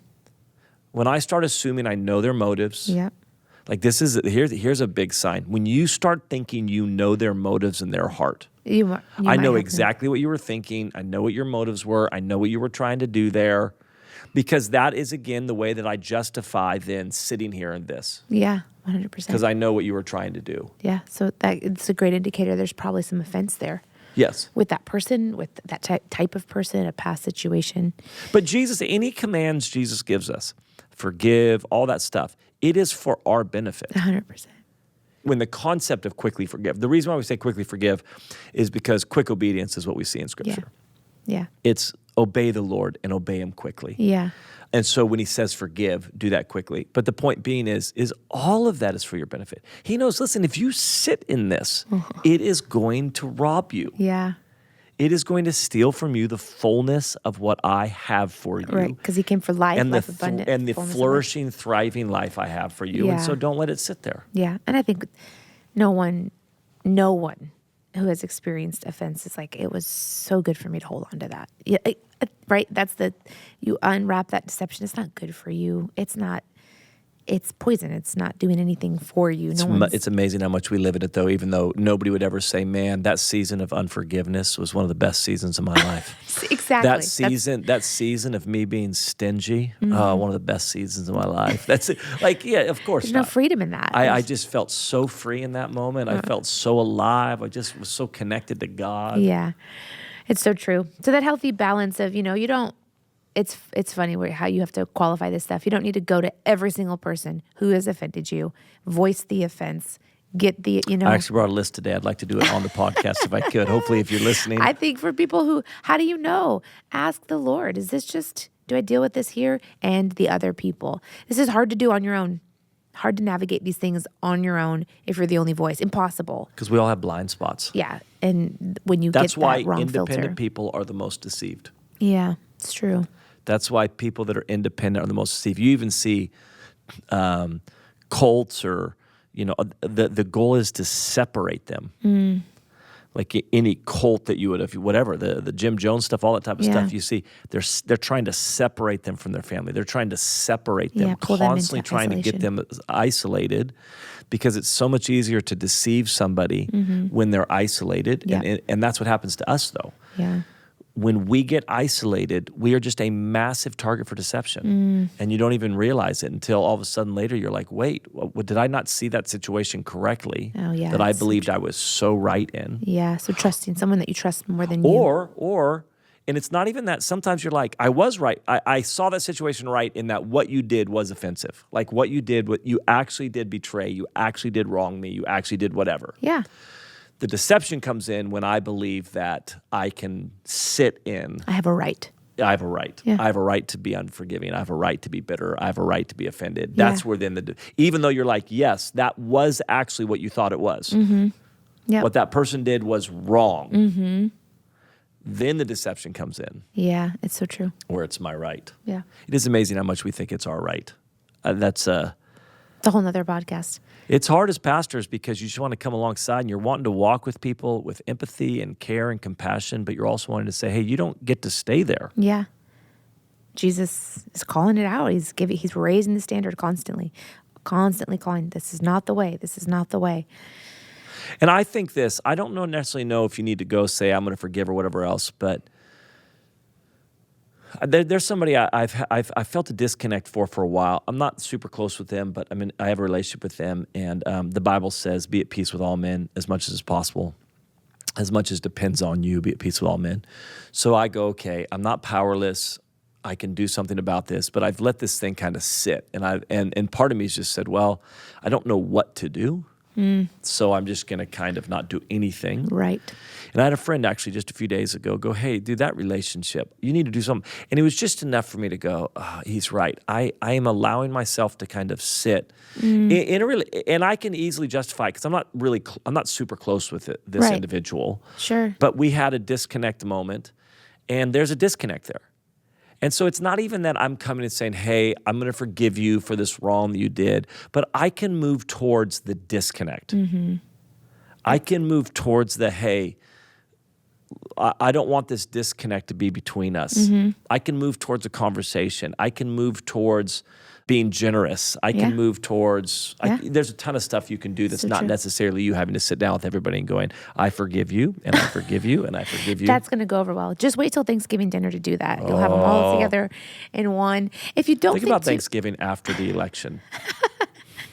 when I start assuming I know their motives, Yeah. like here's a big sign. When you start thinking you know their motives in their heart, You I might know have exactly what you were thinking. I know what your motives were. I know what you were trying to do there. Because that is, again, the way that I justify then sitting here in this. Yeah, 100%. Because I know what you were trying to do. Yeah, so it's a great indicator. There's probably some offense there Yes. with that person, with that type of person, a past situation. But Jesus, any commands Jesus gives us, forgive, all that stuff, it is for our benefit. 100%. When the concept of quickly forgive, the reason why we say quickly forgive is because quick obedience is what we see in Scripture. Yeah. It's obey the Lord and obey Him quickly. Yeah. And so when He says forgive, do that quickly. But the point being is all of that is for your benefit. He knows, listen, if you sit in this, it is going to rob you. Yeah. It is going to steal from you the fullness of what I have for you. Right, because He came for life, And life abundant. and the fullness of life. flourishing, thriving life I have for you. And Yeah. so don't let it sit there. Yeah, and I think no one who has experienced offense is like, it was so good for me to hold on to that. Yeah, right? You unwrap that deception. It's not good for you. It's not. It's poison. It's not doing anything for you. It's amazing how much we live in it, though, even though nobody would ever say, man, that season of unforgiveness was one of the best seasons of my life. Exactly. That season of me being stingy, one of the best seasons of my life. That's it. Like, yeah, of course There's not. no freedom in that. I just felt so free in that moment. I felt so alive. I just was so connected to God. Yeah, it's so true. So that healthy balance of, you don't, it's funny how you have to qualify this stuff. You don't need to go to every single person who has offended you, voice the offense, get the, I actually brought a list today. I'd like to do it on the podcast if I could. Hopefully, if you're listening. I think for people how do you know? Ask the Lord. Is this just, do I deal with this here and the other people? This is hard to do on your own. Hard to navigate these things on your own if you're the only voice. Impossible. Because we all have blind spots. Yeah. And when you That's get why that wrong independent filter. people are the most deceived. Yeah, it's true. That's why people that are independent are the most deceived. You even see cults or, the goal is to separate them. Like any cult that you would, whatever, the Jim Jones stuff, all that type of stuff, you see, they're trying to separate them from their family. They're trying to separate them, pull them constantly into trying to get them isolated because it's so much easier to deceive somebody when they're isolated. Yeah. And that's what happens to us, though. Yeah. When we get isolated, we are just a massive target for deception. And you don't even realize it until all of a sudden later you're like, wait, did I not see that situation correctly? Oh, yeah, That I that's so believed I was so right in? Yeah. So trusting someone that you trust more than you. Or, and it's not even that. Sometimes you're like, I was right. I saw that situation right in that what you did was offensive. Like what you actually did betray. You actually did wrong me. You actually did whatever. Yeah. The deception comes in when I believe that I can sit in. I have a right. I have a right. Yeah. I have a right to be unforgiving. I have a right to be bitter. I have a right to be offended. That's where then even though you're like, yes, that was actually what you thought it was. Yep. What that person did was wrong. Then the deception comes in Yeah, it's so true. where it's my right. Yeah. It is amazing how much we think it's our right. It's It's a whole nother podcast. It's hard as pastors because you just want to come alongside and you're wanting to walk with people with empathy and care and compassion, but you're also wanting to say, hey, you don't get to stay there. Yeah. Jesus is calling it out. He's raising the standard constantly calling, this is not the way. This is not the way. And I think this, I don't necessarily know if you need to go say, I'm going to forgive or whatever else, but there's somebody I've felt a disconnect for a while. I'm not super close with them, but I have a relationship with them, and the Bible says, be at peace with all men as much as is possible. As much as depends on you, be at peace with all men. So I go, okay, I'm not powerless. I can do something about this, but I've let this thing kind of sit. And part of me has just said, well, I don't know what to do. So I'm just going to kind of not do anything. Right. And I had a friend actually just a few days ago go, hey, dude, that relationship, you need to do something. And it was just enough for me to go, oh, he's right. I am allowing myself to kind of sit in a really, and I can easily justify it because I'm not super close with this right. individual. Sure. But we had a disconnect moment, and there's a disconnect there. And so it's not even that I'm coming and saying, hey, I'm going to forgive you for this wrong that you did, but I can move towards the disconnect. Mm-hmm. I can move towards the, hey, I don't want this disconnect to be between us. Mm-hmm. I can move towards a conversation. I can move towards being generous. I can move towards, there's a ton of stuff you can do that's not necessarily you having to sit down with everybody and going, I forgive you, and I forgive you, and I forgive you. That's going to go over well. Just wait till Thanksgiving dinner to do that. You'll have them all together in one. If you don't think about Thanksgiving after the election.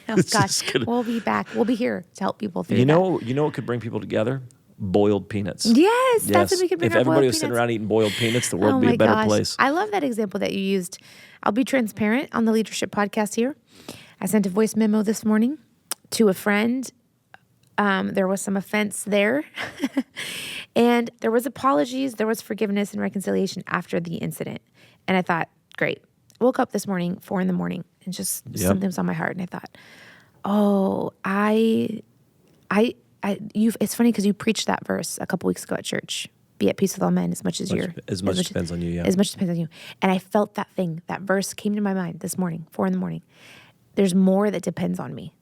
Oh, gosh. We'll be back. We'll be here to help people through You know what could bring people together? Boiled peanuts. Yes, that's what we could bring. If everybody was sitting around eating boiled peanuts, the world would be a better place. I love that example that you used. I'll be transparent on the leadership podcast here. I sent a voice memo this morning to a friend. There was some offense there, and there was apologies, there was forgiveness and reconciliation after the incident. And I thought, great. Woke up this morning, 4 a.m, and just something was on my heart, and I thought, oh, it's funny because you preached that verse a couple weeks ago at church. Be at peace with all men as much as depends on you, yeah. As much depends on you. And I felt that thing, that verse came to my mind this morning, 4 a.m. There's more that depends on me.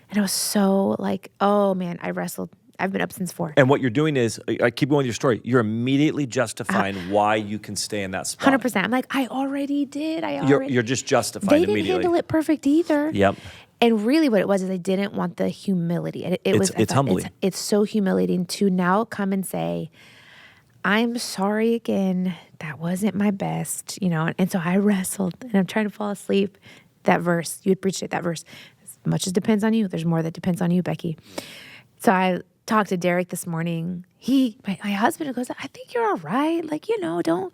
And I was so like, oh man, I wrestled. I've been up since 4. And what you're doing is, I keep going with your story, you're immediately justifying why you can stay in that spot. 100%. I'm like, I already did. You're just justifying immediately. They didn't handle it perfect either. Yep. And really what it was is I didn't want the humility. It's humbling. It's so humiliating to now come and say, I'm sorry again. That wasn't my best, And so I wrestled and I'm trying to fall asleep. That verse, you had preached it, that verse. As much as depends on you, there's more that depends on you, Becky. So I talked to Derek this morning. My husband goes, I think you're all right. Like, don't.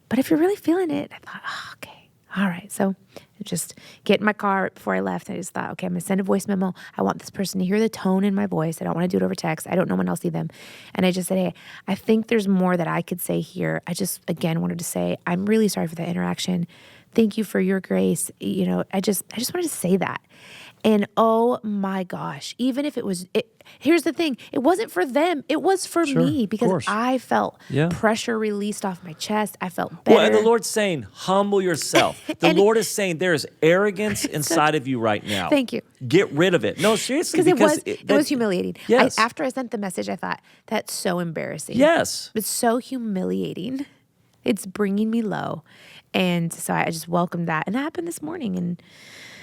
But if you're really feeling it, I thought, oh, okay. All right. So just get in my car before I left. I just thought, okay, I'm going to send a voice memo. I want this person to hear the tone in my voice. I don't want to do it over text. I don't know when I'll see them. And I just said, hey, I think there's more that I could say here. I just, again, wanted to say, I'm really sorry for that interaction. Thank you for your grace. I just wanted to say that. And oh my gosh, even if here's the thing, it wasn't for them. It was for me because I felt pressure released off my chest. I felt better. Well, and the Lord's saying, humble yourself. The Lord is saying there is arrogance inside of you right now. Thank you. Get rid of it. No, seriously. Because it was humiliating. Yes. After I sent the message, I thought, that's so embarrassing. Yes. It's so humiliating. It's bringing me low. And so I just welcomed that. And that happened this morning. And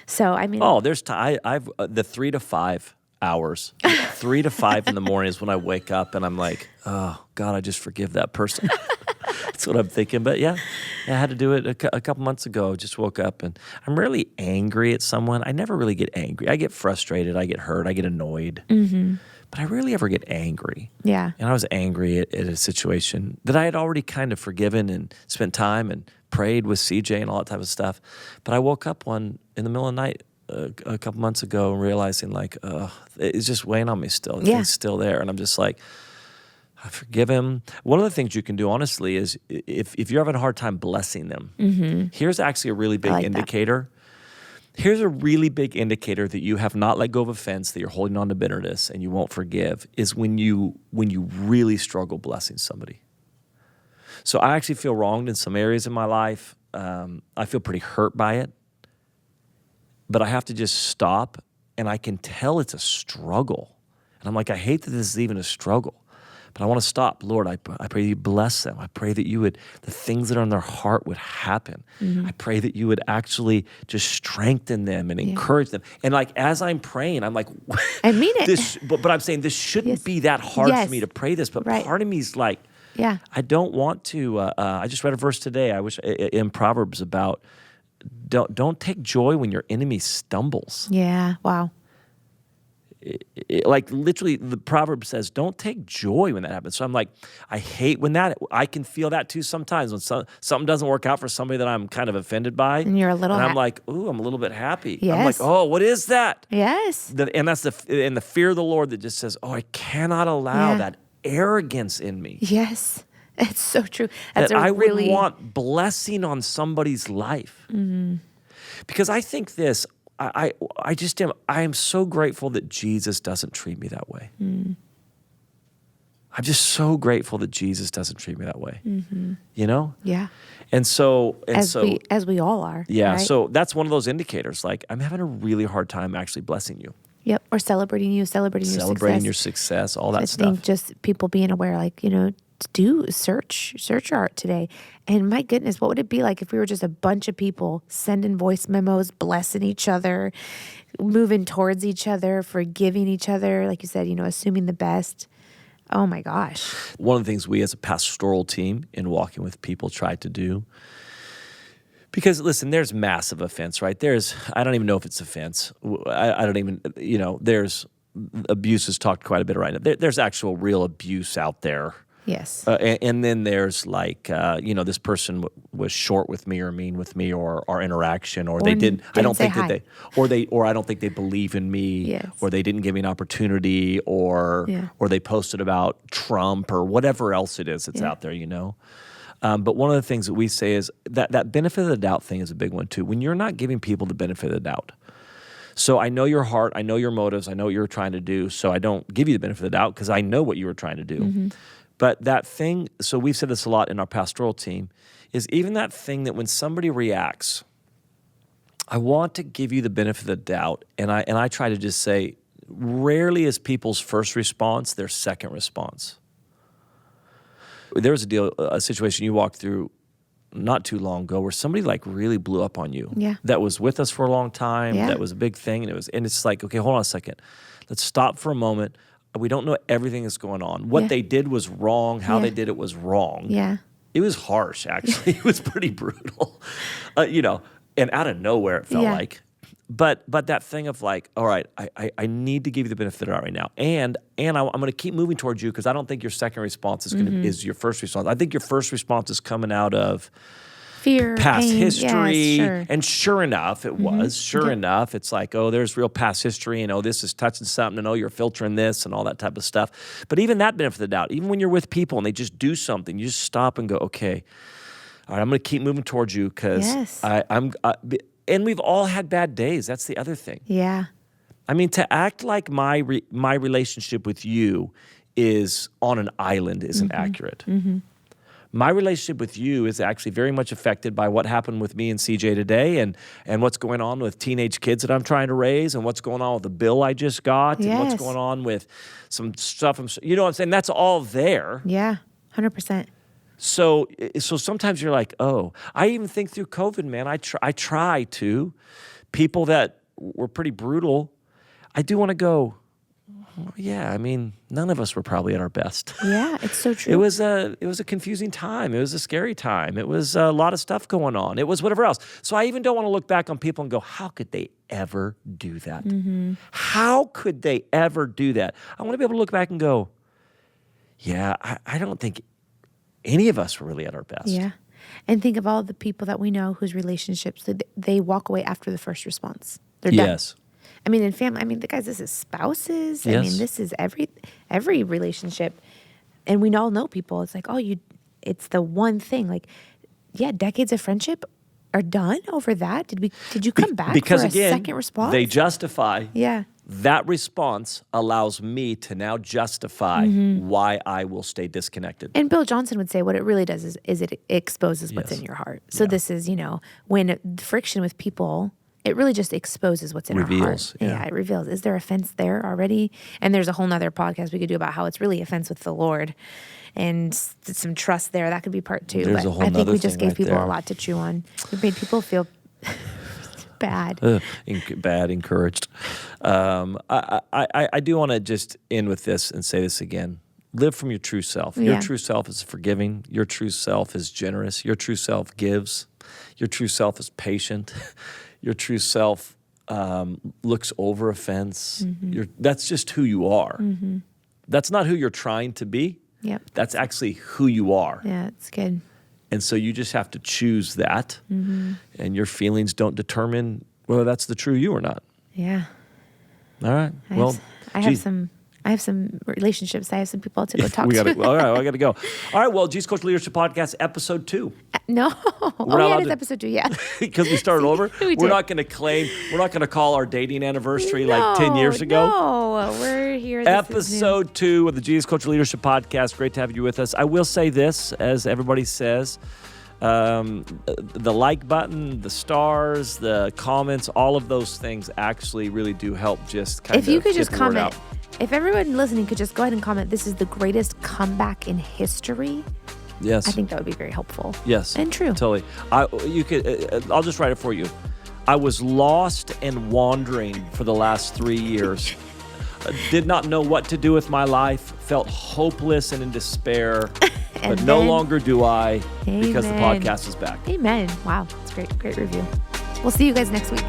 so, there's time. I've the 3 to 5 hours. 3 to 5 in the morning is when I wake up and I'm like, oh, God, I just forgive that person. That's what I'm thinking. But I had to do it a couple months ago. Just woke up and I'm rarely angry at someone. I never really get angry. I get frustrated. I get hurt. I get annoyed. Mm-hmm. But I rarely ever get angry. Yeah. And I was angry at a situation that I had already kind of forgiven and spent time and prayed with CJ and all that type of stuff. But I woke up in the middle of the night a couple months ago and realizing it's just weighing on me still. It's still there. And I'm just like, I forgive him. One of the things you can do, honestly, is if you're having a hard time blessing them, here's actually a really big indicator. Here's a really big indicator that you have not let go of offense, that you're holding on to bitterness and you won't forgive, is when you really struggle blessing somebody. So I actually feel wronged in some areas of my life. I feel pretty hurt by it. but I have to just stop, and I can tell it's a struggle. And I'm like, I hate that this is even a struggle, but I want to stop. Lord, I pray that you bless them. I pray that the things that are in their heart would happen. I pray that you would actually just strengthen them and encourage them. And like, as I'm praying, I'm like, I mean it. but I'm saying this shouldn't be that hard for me to pray this, but part of me is like, I don't want to. I just read a verse today. I wish in Proverbs about don't take joy when your enemy stumbles. Yeah. Wow. Like literally, the proverb says, "Don't take joy when that happens." So I'm like, I hate when I can feel that too sometimes when something doesn't work out for somebody that I'm kind of offended by, and you're a little. And I'm like, ooh, I'm a little bit happy. Yes. I'm like, oh, what is that? Yes. And that's the fear of the Lord that just says, oh, I cannot allow that arrogance in me. Yes, it's so true. That's that I would want blessing on somebody's life. Because I think this, I just am, I am so grateful that Jesus doesn't treat me that way. I'm just so grateful that Jesus doesn't treat me that way. You know? Yeah. And so, as we all are. Yeah. Right? So that's one of those indicators. Like, I'm having a really hard time actually blessing you. Yep. Or celebrating your success, all that stuff. I think just people being aware, like, do search your heart today. And my goodness, what would it be like if we were just a bunch of people sending voice memos, blessing each other, moving towards each other, forgiving each other, like you said, assuming the best. Oh my gosh. One of the things we as a pastoral team in Walking with People try to do, because listen, there's massive offense, right? I don't even know if it's offense. I don't even, there's abuse is talked quite a bit right now. There's actual real abuse out there. Yes. And then there's like, this person was short with me or mean with me or our interaction, or they didn't I don't think that or I don't think they believe in me, or they didn't give me an opportunity, or they posted about Trump or whatever else it is that's out there, But one of the things that we say is that benefit of the doubt thing is a big one too. When you're not giving people the benefit of the doubt. So I know your heart, I know your motives, I know what you're trying to do, so I don't give you the benefit of the doubt because I know what you were trying to do. But that thing, so we've said this a lot in our pastoral team, is even that thing that when somebody reacts, I want to give you the benefit of the doubt, and I try to just say, rarely is people's first response their second response. There was a situation you walked through not too long ago where somebody like really blew up on you. Yeah. That was with us for a long time. Yeah. That was a big thing, and it's like, okay, hold on a second. Let's stop for a moment. We don't know everything that's going on. What they did was wrong. How they did it was wrong. Yeah. It was harsh, actually. It was pretty brutal, and out of nowhere it felt like. But that thing of like, all right, I need to give you the benefit of the doubt right now, and I'm going to keep moving towards you because I don't think your second response is your first response. I think your first response is coming out of fear, past pain. history, Yes, sure. And sure enough, it was. Sure enough, it's like, oh, there's real past history, and oh, this is touching something, and oh, you're filtering this, and all that type of stuff. But even that benefit of the doubt, even when you're with people and they just do something, you just stop and go, okay, all right, I'm going to keep moving towards you because and we've all had bad days. That's the other thing. Yeah. I mean, to act like my relationship with you is on an island isn't accurate. My relationship with you is actually very much affected by what happened with me and CJ today, and what's going on with teenage kids that I'm trying to raise, and what's going on with the bill I just got, and what's going on with some stuff. You know what I'm saying? That's all there. Yeah, 100%. So sometimes you're like, oh, I even think through COVID, man, I try to. People that were pretty brutal, I do want to go, yeah, I mean, none of us were probably at our best. Yeah, it's so true. It was a confusing time. It was a scary time. It was a lot of stuff going on. It was whatever else. So I even don't want to look back on people and go, how could they ever do that? How could they ever do that? I want to be able to look back and go, yeah, I don't think any of us were really at our best. Yeah. And think of all the people that we know whose relationships, they walk away after the first response. They're done. Yes. I mean, in family, guys, this is spouses. Yes. I mean, this is every relationship. And we all know people. It's like, it's the one thing. Like, yeah, decades of friendship are done over that. Did you come back because for a again, second response? They justify. Yeah. That response allows me to now justify why I will stay disconnected. And Bill Johnson would say what it really does is it exposes what's in your heart. So this is, when friction with people it really just exposes what's in our Reveals, heart. yeah. It reveals. Is there offense there already? And there's a whole nother podcast we could do about how it's really offense with the Lord and some trust there. That could be part 2. There's but a whole I think nother we just thing gave right people there. a lot to chew on. We made people feel bad. Bad, encouraged. I do want to just end with this and say this again. Live from your true self. Your Yeah. true self is forgiving. Your true self is generous. Your true self gives. Your true self is patient. Your true self looks over offense. That's just who you are. That's not who you're trying to be. Yep. That's actually who you are. Yeah, it's good. And so you just have to choose that. And your feelings don't determine whether that's the true you or not. Yeah. All right. I have some relationships. I have some people to go talk we to. gotta. All right, I gotta go. All right. Well, Jesus Coach Leadership Podcast, episode 2. No. not Oh, allowed yeah, it's to- episode 2. Yeah. Because we started over. We We're did. not going to claim. We're not going to call our dating anniversary like 10 years ago. No, we're here. This is new. Episode 2 of the Jesus Coach Leadership Podcast. Great to have you with us. I will say this, as everybody says, the like button, the stars, the comments, all of those things actually really do help. Just kind If of you could get just the word comment, out. if everyone listening could just go ahead and comment, this is the greatest comeback in history. Yes. I think that would be very helpful. Yes. And true. Totally. You could. I'll just write it for you. I was lost and wandering for the last 3 years. Did not know what to do with my life. Felt hopeless and in despair. And but no then- longer do I, because the Amen. podcast is back. Amen. Wow, that's great. Great review. We'll see you guys next week.